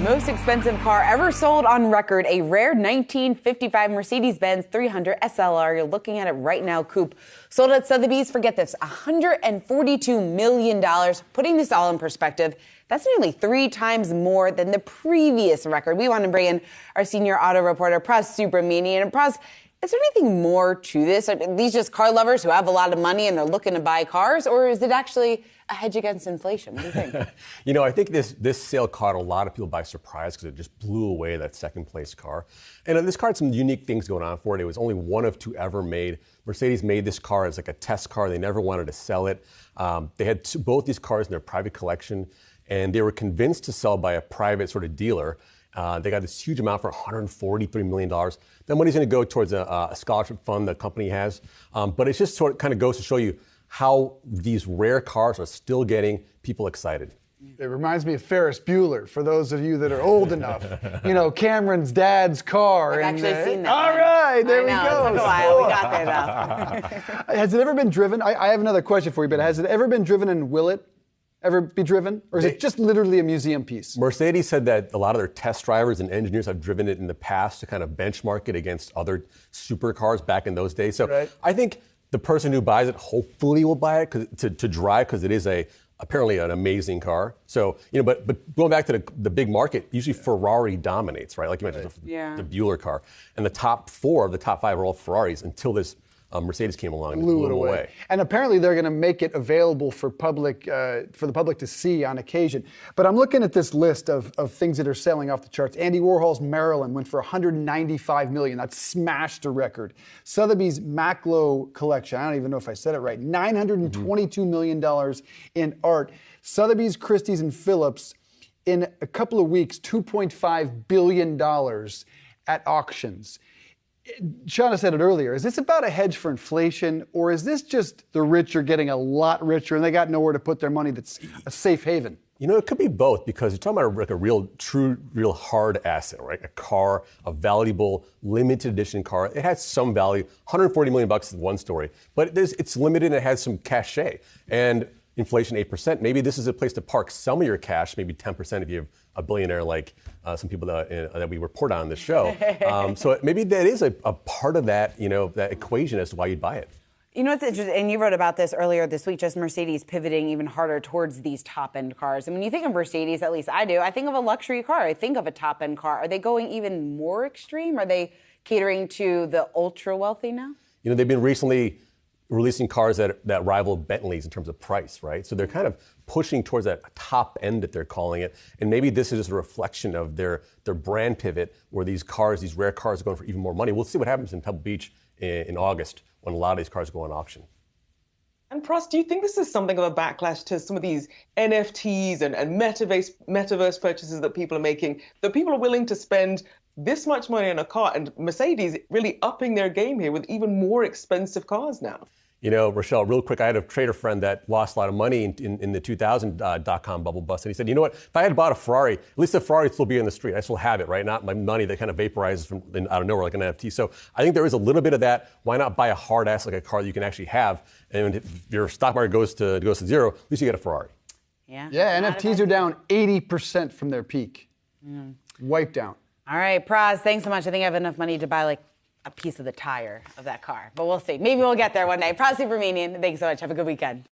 Most expensive car ever sold on record, a rare 1955 Mercedes-Benz 300 SLR. You're looking at it right now, Coupe. Sold at Sotheby's for, get this, $142 million. Putting this all in perspective, that's nearly 3 times more than the previous record. We want to bring in our senior auto reporter, Pras Subramanian. And Pras, is there anything more to this? Are these just car lovers who have a lot of money and they're looking to buy cars? Or is it actually a hedge against inflation? What do you think? I think this sale caught a lot of people by surprise because it just blew away that second place car. And this car had some unique things going on for it. It was only one of 2 ever made. Mercedes made this car as like a test car. They never wanted to sell it. They had both these cars in their private collection, and they were convinced to sell by a private sort of dealer. They got this huge amount for $143 million. That money's going to go towards a scholarship fund the company has. But it just sort of kind of goes to show you how these rare cars are still getting people excited. It reminds me of Ferris Bueller, for those of you that are old enough. Cameron's dad's car. I've actually seen that. All right, there we go. It took a while. We got there, though. Has it ever been driven? I have another question for you, but has it ever been driven, and will it ever be driven? Or is it just literally a museum piece? Mercedes said that a lot of their test drivers and engineers have driven it in the past to kind of benchmark it against other supercars back in those days. So right. I think the person who buys it hopefully will buy it to drive, because it is apparently an amazing car. So, but going back to the big market, usually Ferrari dominates, right? Like you mentioned, the Bueller car. And the top 4 of the top 5 are all Ferraris until this Mercedes came along and blew it away. And apparently they're going to make it available for the public to see on occasion. But I'm looking at this list of things that are selling off the charts. Andy Warhol's Marilyn went for $195 million. That smashed a record. Sotheby's Macklowe collection, I don't even know if I said it right, $922 million in art. Sotheby's, Christie's, and Phillips, in a couple of weeks, $2.5 billion at auctions. Shauna said it earlier. Is this about a hedge for inflation, or is this just the rich are getting a lot richer and they got nowhere to put their money that's a safe haven? It could be both, because you're talking about a real hard asset, right? A car, a valuable, limited edition car. It has some value. $140 million is one story, but it's limited and it has some cachet. And inflation 8%. Maybe this is a place to park some of your cash, maybe 10% if you have a billionaire like some people that we report on this show. So maybe that is a part of that, that equation as to why you'd buy it. What's interesting, and you wrote about this earlier this week, just Mercedes pivoting even harder towards these top-end cars. And when you think of Mercedes, at least I do, I think of a luxury car. I think of a top-end car. Are they going even more extreme? Are they catering to the ultra-wealthy now? They've been recently releasing cars that rival Bentleys in terms of price, right? So they're kind of pushing towards that top end that they're calling it. And maybe this is just a reflection of their brand pivot, where these rare cars are going for even more money. We'll see what happens in Pebble Beach in August when a lot of these cars go on auction. And Pras, do you think this is something of a backlash to some of these NFTs and metaverse purchases that people are making, that people are willing to spend this much money on a car, and Mercedes really upping their game here with even more expensive cars now? Rochelle, real quick, I had a trader friend that lost a lot of money in the 2000 dot-com bubble bust. And he said, you know what, if I had bought a Ferrari, at least the Ferrari would still be in the street. I still have it, right? Not my money that kind of vaporizes from out of nowhere like an NFT. So I think there is a little bit of that. Why not buy a hard ass like a car that you can actually have? And if your stock market goes to zero, at least you get a Ferrari. Yeah, NFTs are down 80% from their peak. Wiped out. All right, Pras, thanks so much. I think I have enough money to buy a piece of the tire of that car. But we'll see. Maybe we'll get there one day. Pras Subramanian, thanks so much. Have a good weekend.